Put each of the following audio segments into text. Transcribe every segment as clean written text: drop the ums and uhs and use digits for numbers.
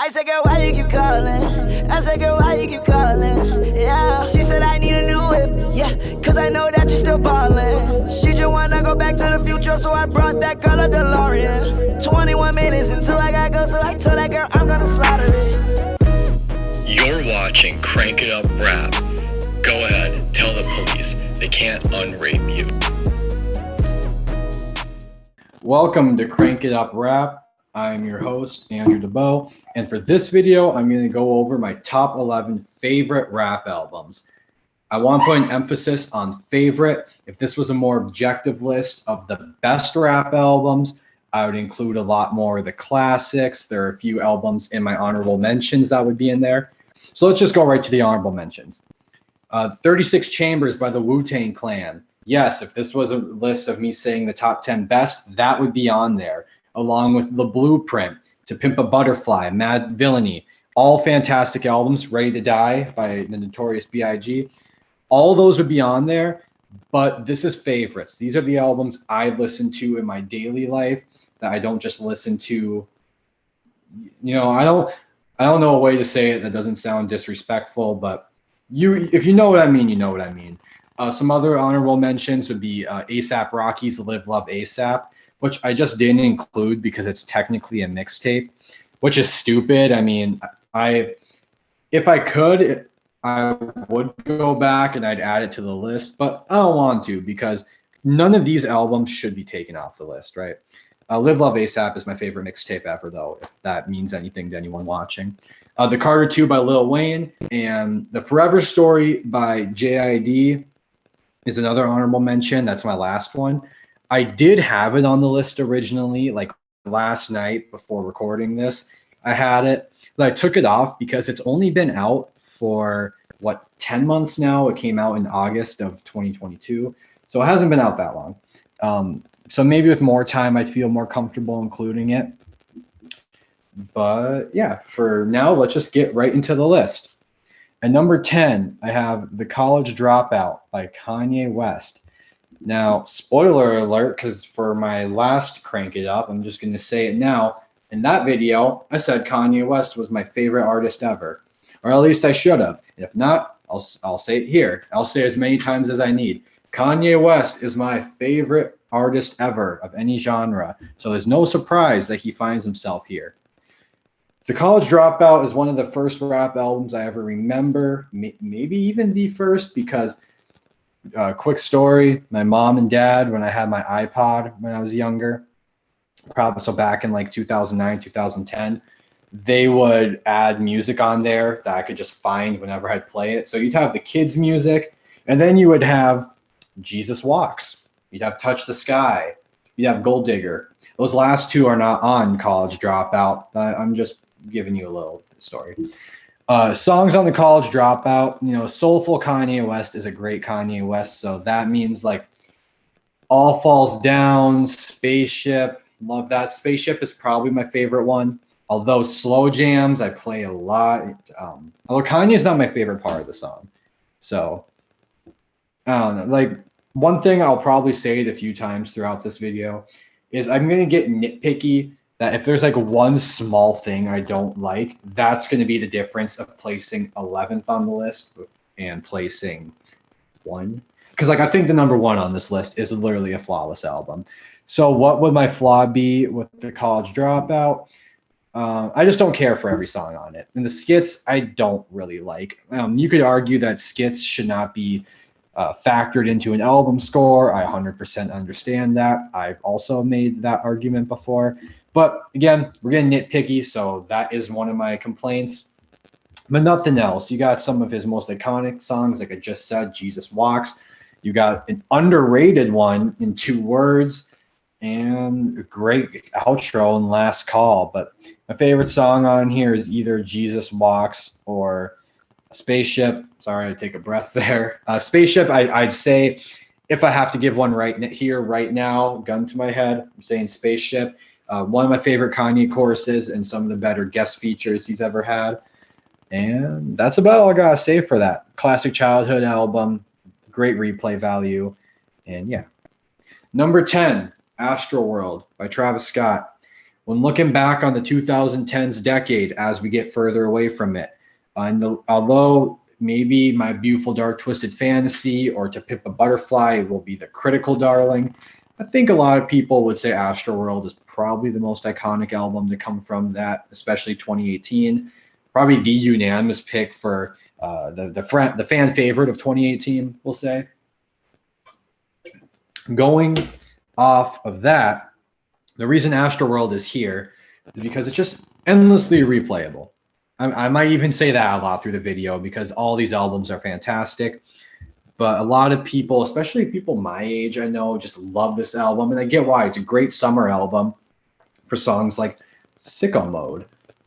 I said, girl, why you keep calling? I said, girl, why you keep calling? Yeah. She said, I need a new whip. Yeah, cause I know that you're still ballin'. She just wanna go back to the future, so I brought that girl a DeLorean. 21 minutes until I gotta go, so I told that girl I'm gonna slaughter it. You're watching Crank It Up Rap. Go ahead, tell the police they can't unrape you. Welcome to Crank It Up Rap. I'm your host, Andrew DeBow, and for this video, I'm going to go over my top 11 favorite rap albums. I want to put an emphasis on favorite. If this was a more objective list of the best rap albums, I would include a lot more of the classics. There are a few albums in my honorable mentions that would be in there. So let's just go right to the honorable mentions. 36 Chambers by the Wu-Tang Clan. Yes, if this was a list of me saying the top 10 best, that would be on there, along with The Blueprint, To Pimp a Butterfly, Mad Villainy, all fantastic albums. Ready to Die by the Notorious B.I.G. All those would be on there, but this is favorites. These are the albums I listen to in my daily life that I don't just listen to. You know, I don't know a way to say it that doesn't sound disrespectful, but if you know what I mean, you know what I mean. Some other honorable mentions would be A$AP Rocky's Live Love ASAP, which I just didn't include because it's technically a mixtape, which is stupid. I mean, if I could, I would go back and I'd add it to the list, but I don't want to because none of these albums should be taken off the list, right? Live Love ASAP is my favorite mixtape ever, though, if that means anything to anyone watching. The Carter 2 by Lil Wayne and The Forever Story by JID is another honorable mention. That's my last one. I did have it on the list originally, like last night before recording this. I had it, but I took it off because it's only been out for, 10 months now? It came out in August of 2022, so it hasn't been out that long. So maybe with more time, I'd feel more comfortable including it. But yeah, for now, let's just get right into the list. At number 10, I have The College Dropout by Kanye West. Now, spoiler alert, because for my last Crank It Up, I'm just going to say it now. In that video, I said Kanye West was my favorite artist ever. Or at least I should have. And if not, I'll say it here. I'll say it as many times as I need. Kanye West is my favorite artist ever of any genre. So there's no surprise that he finds himself here. The College Dropout is one of the first rap albums I ever remember, maybe even the first, because quick story, my mom and dad, when I had my iPod when I was younger, probably so back in like 2009, 2010, they would add music on there that I could just find whenever I'd play it. So you'd have the kids' music, and then you would have Jesus Walks. You'd have Touch the Sky. You'd have Gold Digger. Those last two are not on College Dropout. I'm just giving you a little story. Songs on the College Dropout, you know, soulful Kanye West is a great Kanye West, so that means like All Falls Down, Spaceship, love that. Spaceship is probably my favorite one, although Slow Jams I play a lot. Although Kanye is not my favorite part of the song, so I don't know. Like, one thing I'll probably say it a few times throughout this video is I'm going to get nitpicky that if there's like one small thing I don't like, that's going to be the difference of placing 11th on the list and placing 1. Because like I think the number 1 on this list is literally a flawless album. So what would my flaw be with The College Dropout? I just don't care for every song on it. And the skits I don't really like. You could argue that skits should not be factored into an album score. I 100% understand that. I've also made that argument before. But again, we're getting nitpicky, so that is one of my complaints. But nothing else. You got some of his most iconic songs, like I just said, Jesus Walks. You got an underrated one in 2 words, and a great outro in Last Call. But my favorite song on here is either Jesus Walks or Spaceship. Sorry, I take a breath there. Spaceship, I'd say, if I have to give one right here, right now, gun to my head, I'm saying Spaceship. One of my favorite Kanye choruses and some of the better guest features he's ever had. And that's about all I gotta say for that. Classic childhood album, great replay value, and yeah. Number 10, Astroworld by Travis Scott. When looking back on the 2010s decade as we get further away from it, although maybe My Beautiful Dark Twisted Fantasy or To Pimp a Butterfly will be the critical darling, I think a lot of people would say Astroworld is probably the most iconic album to come from that, especially 2018. Probably the unanimous pick for the fan favorite of 2018, we'll say. Going off of that, the reason Astroworld is here is because it's just endlessly replayable. I might even say that a lot through the video because all these albums are fantastic. But a lot of people, especially people my age, I know, just love this album. And I get why. It's a great summer album for songs like Sicko Mode,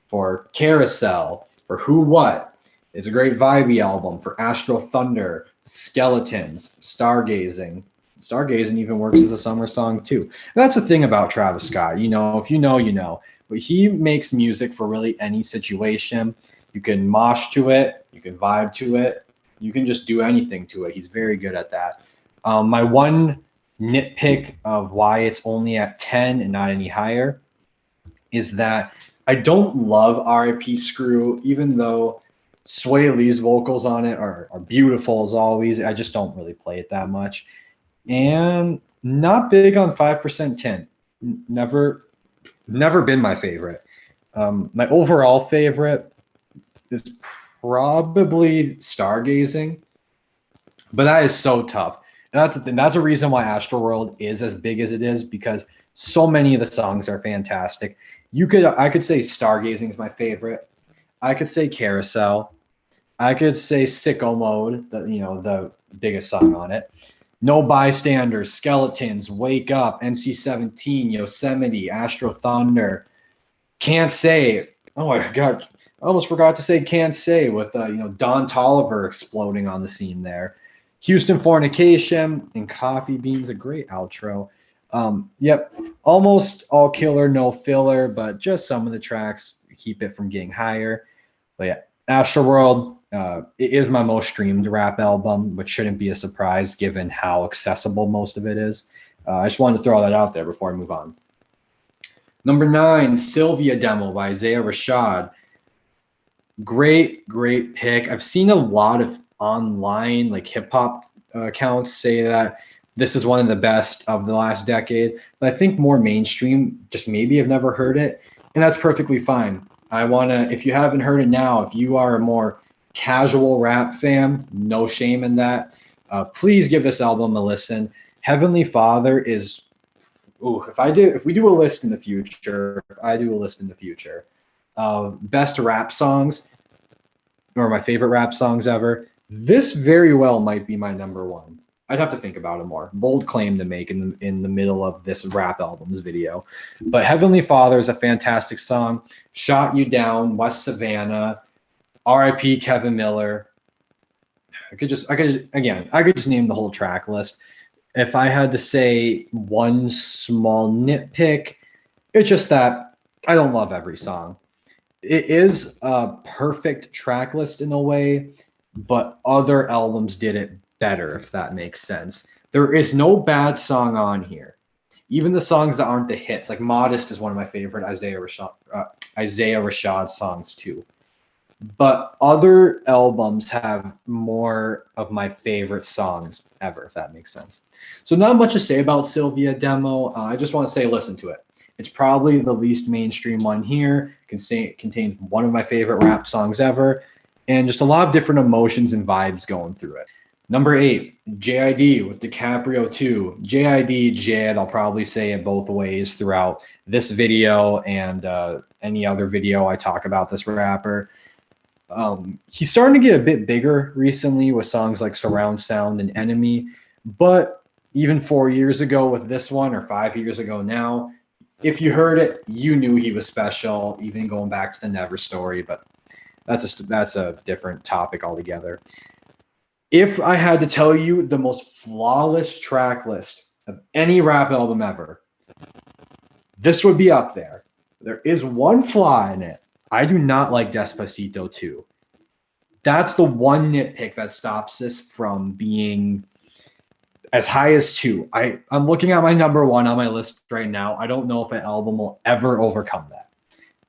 for Carousel, for Who What. It's a great vibey album for Astro Thunder, Skeletons, Stargazing. Stargazing even works as a summer song too. And that's the thing about Travis Scott. You know, if you know, you know. But he makes music for really any situation. You can mosh to it. You can vibe to it. You can just do anything to it. He's very good at that. My one nitpick of why it's only at 10 and not any higher is that I don't love R.I.P. Screw, even though Sway Lee's vocals on it are beautiful as always. I just don't really play it that much. And not big on 5% Tint. Never been my favorite. My overall favorite is probably Stargazing, but that is so tough. And that's a reason why Astroworld is as big as it is, because so many of the songs are fantastic. I could say Stargazing is my favorite. I could say Carousel. I could say Sicko Mode, the biggest song on it. No Bystanders, Skeletons, Wake Up, NC-17, Yosemite, Astro Thunder. Can't Say. Oh my God. I almost forgot to say Can't Say with Don Toliver exploding on the scene there. Houston Fornication and Coffee Beans, a great outro. Yep, almost all killer, no filler, but just some of the tracks keep it from getting higher. But yeah, Astroworld, it is my most streamed rap album, which shouldn't be a surprise given how accessible most of it is. I just wanted to throw that out there before I move on. Number 9, Sylvia Demo by Isaiah Rashad. Great pick. I've seen a lot of online like hip hop accounts say that this is one of the best of the last decade, but I think more mainstream just maybe have never heard it, and that's perfectly fine. If you haven't heard it now, if you are a more casual rap fan, no shame in that. Please give this album a listen. Heavenly Father is, if we do a list in the future, best rap songs or my favorite rap songs ever, this very well might be my number one. I'd have to think about it more. Bold claim to make in the middle of this rap albums video. But Heavenly Father is a fantastic song. Shot You Down, West Savannah, R.I.P. Kevin Miller. I could just name the whole track list. If I had to say one small nitpick, it's just that I don't love every song. It is a perfect track list in a way, but other albums did it better, if that makes sense. There is no bad song on here. Even the songs that aren't the hits, like Modest is one of my favorite Isaiah Rashad songs too. But other albums have more of my favorite songs ever, if that makes sense. So not much to say about Sylvia Demo. I just want to say listen to it. It's probably the least mainstream one here. It contains one of my favorite rap songs ever, and just a lot of different emotions and vibes going through it. Number 8, JID with DiCaprio 2. JID, Jed, I'll probably say it both ways throughout this video and any other video I talk about this rapper. He's starting to get a bit bigger recently with songs like Surround Sound and Enemy, but even 4 years ago with this one, or 5 years ago now, if you heard it, you knew he was special, even going back to the Never story, but that's a different topic altogether. If I had to tell you the most flawless track list of any rap album ever, this would be up there. There is one flaw in it. I do not like Despacito 2. That's the one nitpick that stops this from being as high as 2. I'm looking at my number 1 on my list right now. I don't know if an album will ever overcome that.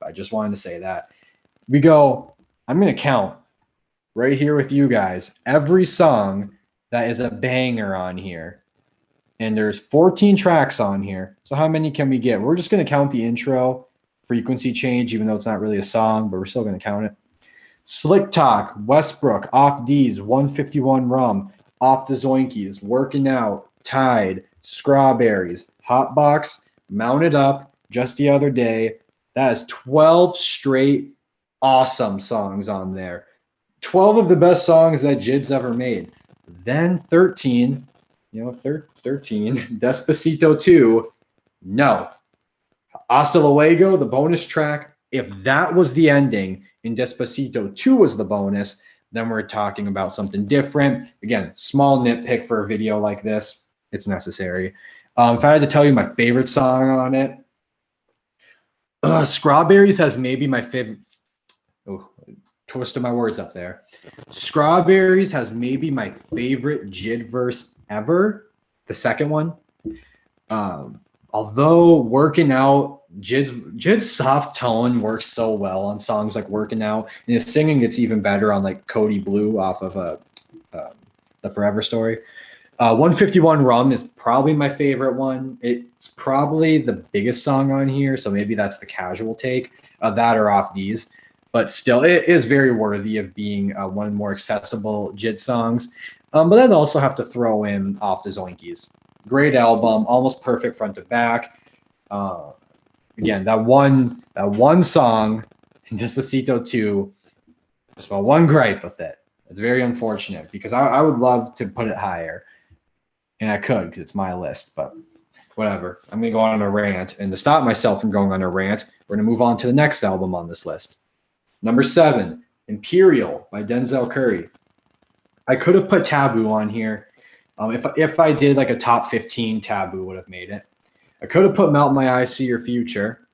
But I just wanted to say that. I'm going to count right here with you guys every song that is a banger on here. And there's 14 tracks on here. So how many can we get? We're just going to count the intro, Frequency Change, even though it's not really a song, but we're still going to count it. Slick Talk, Westbrook, Off D's, 151 Rum, Off the Zoinkies, Working Out, Tide, Strawberries, Hotbox, Mounted Up, Just the Other Day. That is 12 straight awesome songs on there. 12 of the best songs that JID's ever made. Then 13, 13, Despacito 2, no. Hasta Luego, the bonus track, if that was the ending and Despacito 2 was the bonus, then we're talking about something different. Again, small nitpick for a video like this. It's necessary. If I had to tell you my favorite song on it, Strawberries has maybe my favorite. Oh, twisted my words up there. Strawberries has maybe my favorite JID verse ever. The second one. Although Working Out, JID's soft tone works so well on songs like Working Out, and his singing gets even better on like Cody Blue off of the Forever Story. 151 Rum is probably my favorite one. It's probably the biggest song on here, so maybe that's the casual take. That or Off These. But still, it is very worthy of being one of the more accessible JID songs. But then also have to throw in Off the Zoinkies. Great album, almost perfect front to back. Again, that one song in Despacito 2, just one gripe with it. It's very unfortunate because I would love to put it higher. And I could because it's my list, but whatever. I'm going to go on a rant. And to stop myself from going on a rant, we're going to move on to the next album on this list. Number 7, Imperial by Denzel Curry. I could have put Taboo on here. If I did like a top 15, Taboo would have made it. I could have put Melt My Eyes, See Your Future.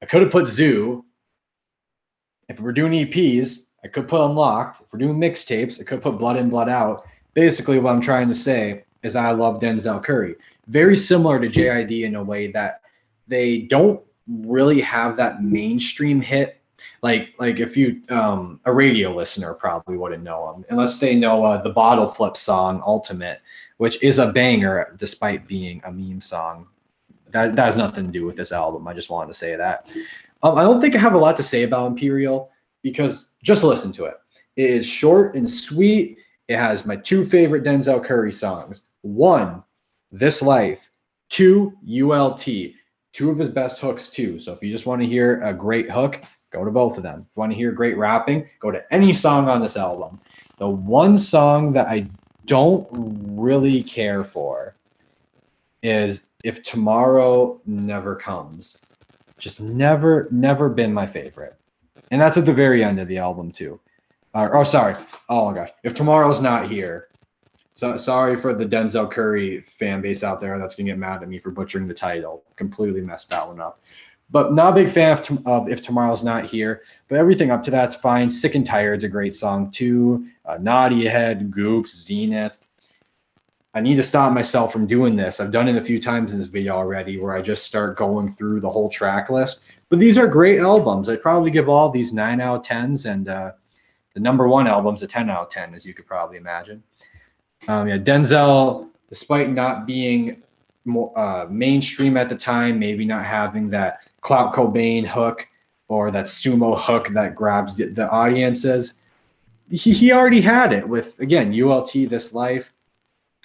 I could have put Zoo. If we're doing EPs, I could put Unlocked. If we're doing mixtapes, I could put Blood In, Blood Out. Basically, what I'm trying to say is I love Denzel Curry. Very similar to JID in a way that they don't really have that mainstream hit. Like if you a radio listener probably wouldn't know him unless they know the Bottle Flip song Ultimate, which is a banger despite being a meme song. That has nothing to do with this album. I just wanted to say that. I don't think I have a lot to say about Imperial because just listen to it. It is short and sweet. It has my 2 favorite Denzel Curry songs. 1, This Life. 2, ULT. 2 of his best hooks too. So if you just want to hear a great hook, go to both of them. If you want to hear great rapping, go to any song on this album. The one song that I don't really care for is If Tomorrow Never Comes. Just never been my favorite. And that's at the very end of the album too. Sorry. Oh my gosh. If Tomorrow's Not Here. So sorry for the Denzel Curry fan base out there that's going to get mad at me for butchering the title. Completely messed that one up. But not a big fan of If Tomorrow's Not Here. But everything up to that's fine. Sick and Tired's a great song too. Naughty Head, Goops, Zenith. I need to stop myself from doing this. I've done it a few times in this video already where I just start going through the whole track list. But these are great albums. I'd probably give all these 9 out of 10s and the number 1 album's a 10 out of 10, as you could probably imagine. Denzel, despite not being more mainstream at the time, maybe not having that Clout Cobain hook or that sumo hook that grabs the audiences, he already had it with, again, ULT, This Life.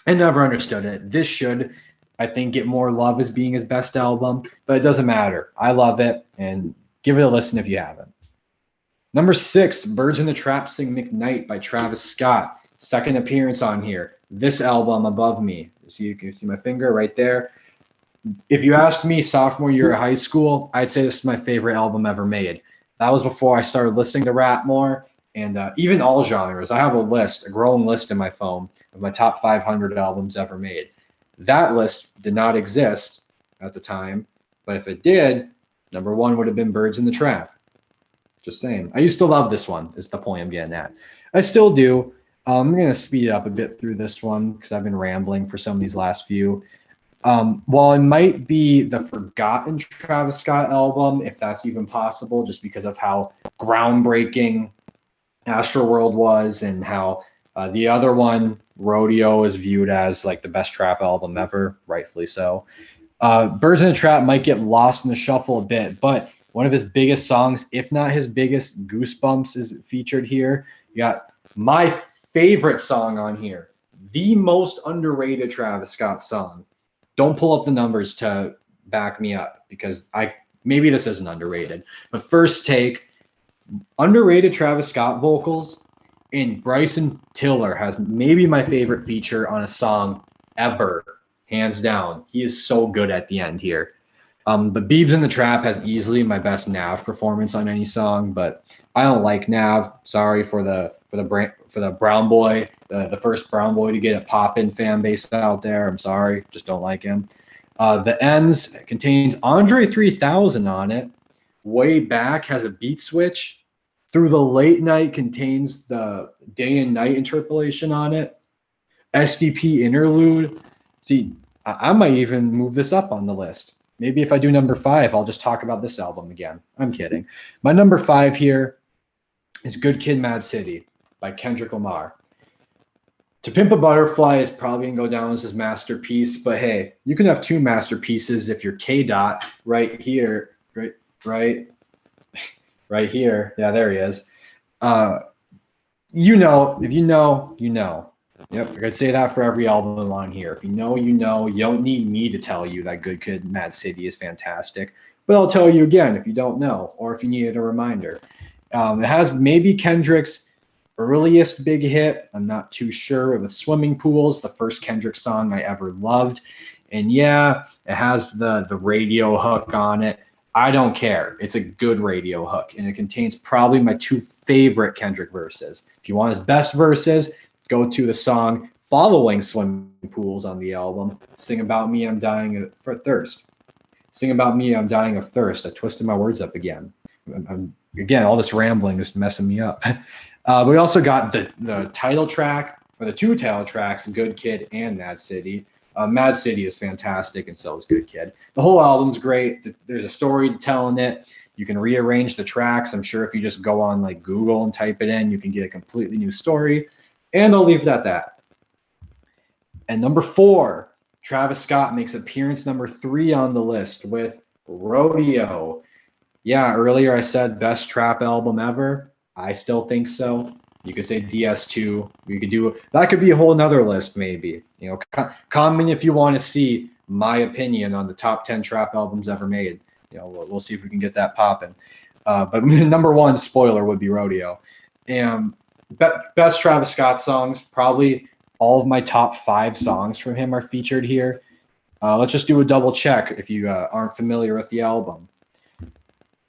I never understood it. This should, I think, get more love as being his best album, but it doesn't matter. I love it, and give it a listen if you haven't. Number 6, Birds in the Trap Sing McKnight by Travis Scott. Second appearance on here. This album above me. You can see my finger right there. If you asked me sophomore year of high school, I'd say this is my favorite album ever made. That was before I started listening to rap more, and even all genres. I have a growing list in my phone of my top 500 albums ever made. That list did not exist at the time, but if it did, number 1 would have been Birds in the Trap. Just saying. I used to love this one, is the point I'm getting at. I still do. I'm going to speed up a bit through this one because I've been rambling for some of these last few. While it might be the forgotten Travis Scott album, if that's even possible, just because of how groundbreaking Astroworld was and how the other one, Rodeo, is viewed as like the best trap album ever, rightfully so. Birds in the Trap might get lost in the shuffle a bit, but one of his biggest songs, if not his biggest, Goosebumps, is featured here. You got my favorite song on here, the most underrated Travis Scott song. Don't pull up the numbers to back me up because maybe this isn't underrated. But first take, underrated Travis Scott vocals, and Bryson Tiller has maybe my favorite feature on a song ever, hands down. He is so good at the end here. But Biebs in the Trap has easily my best Nav performance on any song, but I don't like Nav. Sorry for the brown boy, the first brown boy to get a pop-in fan base out there. I'm sorry, just don't like him. The Ends contains Andre 3000 on it. Way Back has a beat switch. Through the Late Night contains the day and night interpolation on it. SDP Interlude. See, I might even move this up on the list. Maybe if I do number 5, I'll just talk about this album again. I'm kidding. My number 5 here is Good Kid, Mad City by Kendrick Lamar. To Pimp a Butterfly is probably going to go down as his masterpiece, but hey, you can have 2 masterpieces if you're K-Dot right here, right here. Yeah, there he is. You know, if you know, you know. Yep, I could say that for every album on here. If you know, you know. You don't need me to tell you that Good Kid, Mad City is fantastic. But I'll tell you again if you don't know or if you needed a reminder. It has maybe Kendrick's earliest big hit. I'm not too sure. With Swimming Pools, the first Kendrick song I ever loved. And yeah, it has the radio hook on it. I don't care. It's a good radio hook. And it contains probably my 2 favorite Kendrick verses. If you want his best verses, go to the song following Swimming Pools on the album, Sing About Me, I'm Dying for Thirst. Sing About Me, I'm Dying of Thirst. I twisted my words up again. Again, all this rambling is messing me up. We also got the title track, or the 2 title tracks, Good Kid and Mad City. Mad City is fantastic, and so is Good Kid. The whole album's great. There's a story telling it. You can rearrange the tracks. I'm sure if you just go on like Google and type it in, you can get a completely new story. And I'll leave it at that. And number 4, Travis Scott makes appearance number 3 on the list with Rodeo. Yeah, earlier I said best trap album ever. I still think so. You could say DS2. You could do that. Could be a whole nother list, maybe. You know, comment if you want to see my opinion on the top 10 trap albums ever made. You know, we'll see if we can get that popping. But number 1 spoiler would be Rodeo. And best Travis Scott songs, probably all of my top 5 songs from him are featured here. Let's just do a double check if you aren't familiar with the album.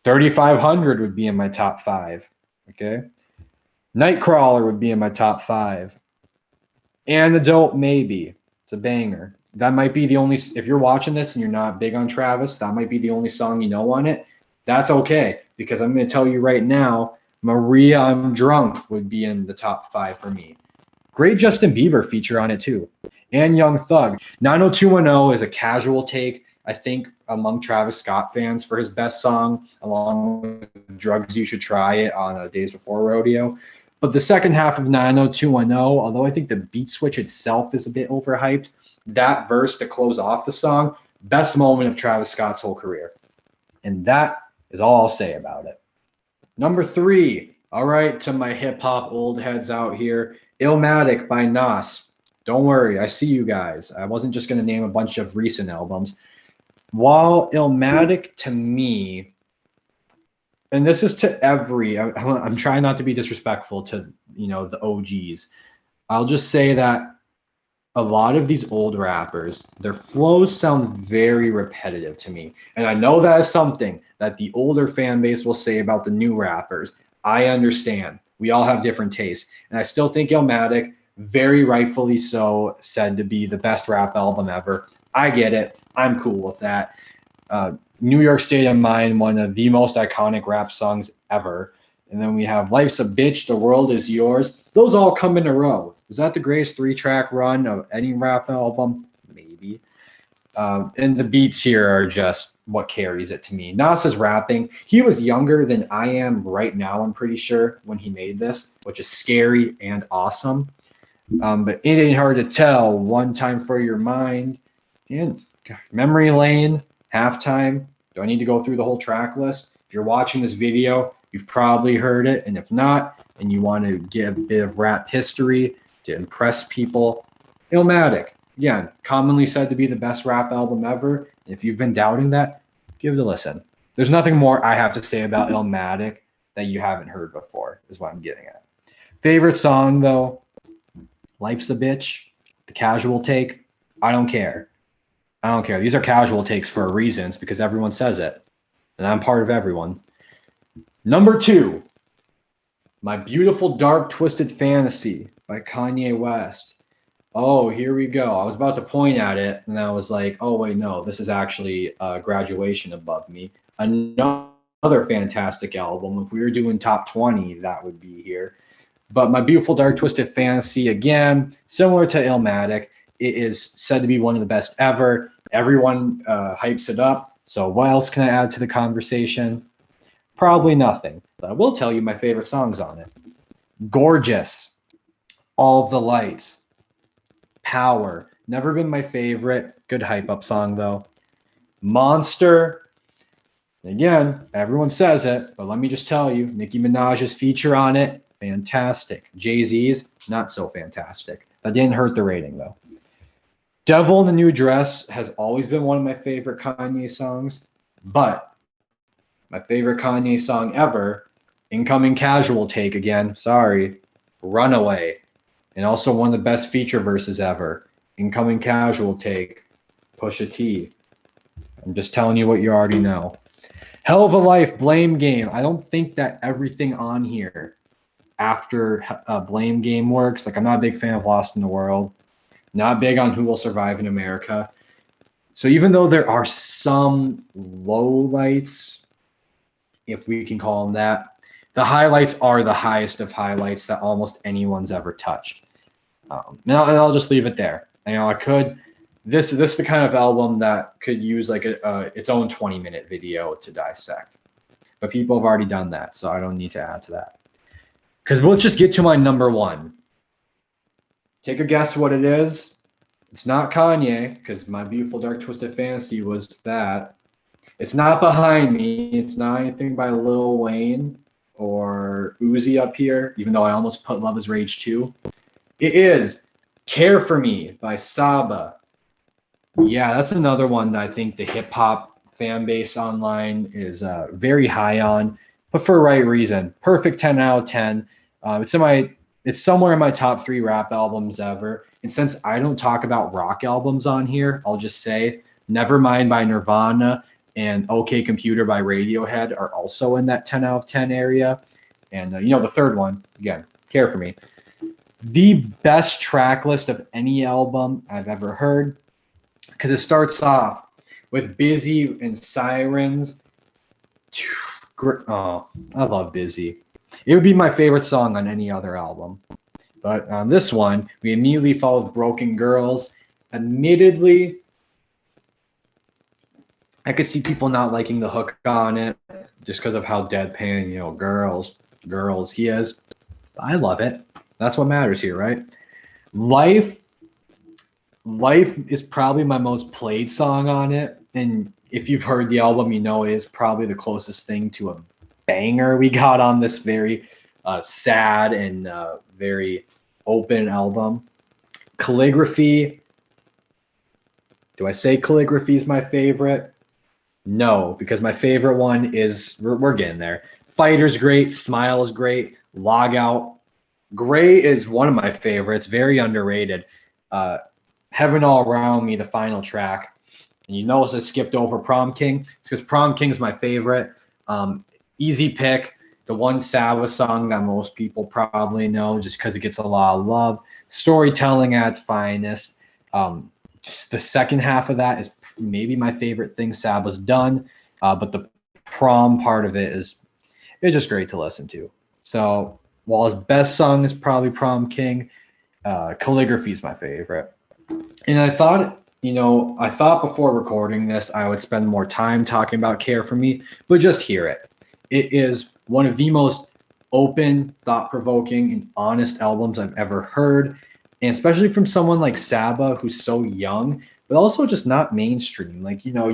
3500 would be in my top 5. Okay. Nightcrawler would be in my top 5. Antidote, maybe. It's a banger. That might be the only, if you're watching this and you're not big on Travis, that might be the only song you know on it. That's okay, because I'm going to tell you right now, Maria, I'm Drunk would be in the top 5 for me. Great Justin Bieber feature on it too. And Young Thug. 90210 is a casual take, I think, among Travis Scott fans for his best song, along with Drugs You Should Try It on Days Before Rodeo. But the second half of 90210, although I think the beat switch itself is a bit overhyped, that verse to close off the song, best moment of Travis Scott's whole career. And that is all I'll say about it. Number 3, all right, to my hip-hop old heads out here, Illmatic by Nas. Don't worry, I see you guys. I wasn't just going to name a bunch of recent albums. While Illmatic to me, and this is to I'm trying not to be disrespectful to, you know, the OGs. I'll just say that a lot of these old rappers, their flows sound very repetitive to me. And I know that is something that the older fan base will say about the new rappers. I understand. We all have different tastes. And I still think Illmatic, very rightfully so, said to be the best rap album ever. I get it. I'm cool with that. New York State of Mind, one of the most iconic rap songs ever. And then we have Life's a Bitch, The World Is Yours. Those all come in a row. Is that the greatest 3-track run of any rap album? Maybe. And the beats here are just what carries it to me. Nas is rapping. He was younger than I am right now, I'm pretty sure, when he made this, which is scary and awesome. But it ain't hard to tell. One Time for Your Mind. And Memory Lane, Halftime. Do I need to go through the whole track list? If you're watching this video, you've probably heard it. And if not, and you want to get a bit of rap history to impress people, Illmatic. Again, commonly said to be the best rap album ever. And if you've been doubting that, give it a listen. There's nothing more I have to say about Illmatic that you haven't heard before, is what I'm getting at. Favorite song, though, Life's a Bitch, The Casual Take. I don't care. I don't care. These are casual takes for a reason. It's because everyone says it. And I'm part of everyone. Number 2, My Beautiful Dark Twisted Fantasy by Kanye West. Oh, here we go. I was about to point at it, and I was like, oh, wait, no, this is actually Graduation above me. Another fantastic album. If we were doing top 20, that would be here. But My Beautiful Dark Twisted Fantasy, again, similar to Illmatic, it is said to be one of the best ever. Everyone hypes it up. So what else can I add to the conversation? Probably nothing. But I will tell you my favorite songs on it. Gorgeous. All of the Lights. Power. Never been my favorite. Good hype up song, though. Monster. Again, everyone says it, but let me just tell you, Nicki Minaj's feature on it, fantastic. Jay-Z's, not so fantastic. That didn't hurt the rating, though. Devil in a New Dress has always been one of my favorite Kanye songs, but my favorite Kanye song ever, Incoming Casual Take again, sorry, Runaway. And also one of the best feature verses ever, Incoming Casual Take, Pusha T. I'm just telling you what you already know. Hell of a Life, Blame Game. I don't think that everything on here after Blame Game works. Like, I'm not a big fan of Lost in the World. Not big on Who Will Survive in America. So even though there are some lowlights, if we can call them that, the highlights are the highest of highlights that almost anyone's ever touched. And I'll just leave it there. You know, I could. This is the kind of album that could use like its own 20-minute video to dissect. But people have already done that, so I don't need to add to that. Because let's just get to my number 1. Take a guess what it is. It's not Kanye, because My Beautiful Dark Twisted Fantasy was that. It's not Behind Me. It's not anything by Lil Wayne or Uzi up here, even though I almost put Love is Rage 2. It is Care for Me by Saba. Yeah, that's another one that I think the hip-hop fan base online is very high on, but for the right reason. Perfect 10 out of 10. It's somewhere in my top 3 rap albums ever. And since I don't talk about rock albums on here, I'll just say Nevermind by Nirvana and OK Computer by Radiohead are also in that 10 out of 10 area. And, the third one, again, Care for Me. The best track list of any album I've ever heard, because it starts off with Busy and Sirens. Oh, I love Busy. It would be my favorite song on any other album. But on this one, we immediately followed Broken Girls. Admittedly, I could see people not liking the hook on it just because of how deadpan, girls he is. But I love it. That's what matters here, right? Life is probably my most played song on it. And if you've heard the album, it is probably the closest thing to a banger we got on this very sad and very open album. Calligraphy. Do I say Calligraphy is my favorite? No, because my favorite one is, we're getting there. Fighter's great. Smile is great. Logout. Gray is one of my favorites. Very underrated. Heaven All Around Me, the final track. And you notice I skipped over Prom King. It's because Prom King's my favorite. Easy pick. The one Saba song that most people probably know just because it gets a lot of love. Storytelling at its finest. Just the second half of that is maybe my favorite thing Saba's done. But the prom part of it is just great to listen to. So while his best song is probably Prom King, Calligraphy is my favorite. And I thought before recording this, I would spend more time talking about Care for Me, but just hear it. It is one of the most open, thought-provoking, and honest albums I've ever heard. And especially from someone like Saba, who's so young, but also just not mainstream. Like, you know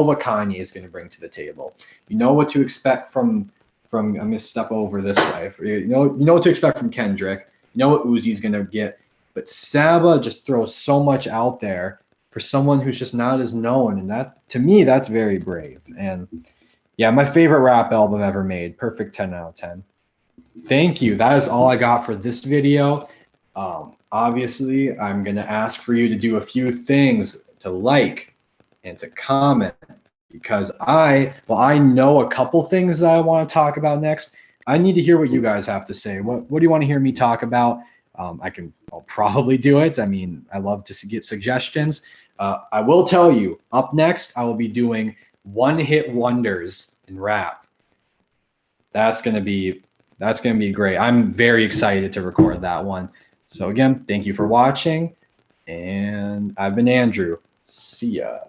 what Kanye is going to bring to the table. You know what to expect from I'm going to step over this way. You know what to expect from Kendrick. You know what Uzi's going to get. But Saba just throws so much out there for someone who's just not as known. And that, to me, that's very brave. And yeah, my favorite rap album ever made. Perfect 10 out of 10. Thank you. That is all I got for this video. Obviously, I'm going to ask for you to do a few things, to like and to comment, because I know a couple things that I want to talk about next. I need to hear what you guys have to say. What do you want to hear me talk about? I'll probably do it. I mean, I love to get suggestions. I will tell you, up next, I will be doing one-hit wonders in rap. That's gonna be great. I'm very excited to record that one. So again, thank you for watching, and I've been Andrew. See ya.